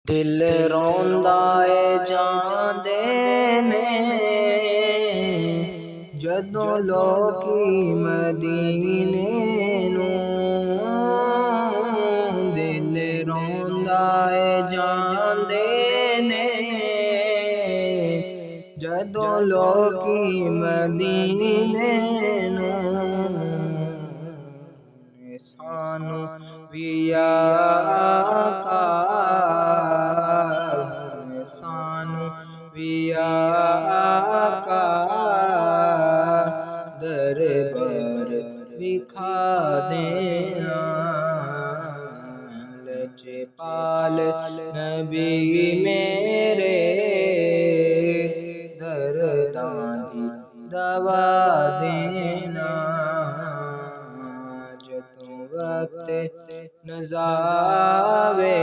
दिल रोंदा है जांदे ने जदों लोकी मदीने नूं। दिल रोंदा है जांदे ने जदों लोकी मदीने नूं। सानू भी आका सानू भी आका दरबार विखा देना। लजपाल नबी मेरे दर्दां दी दवा देना। जदों वक्त नज़ावे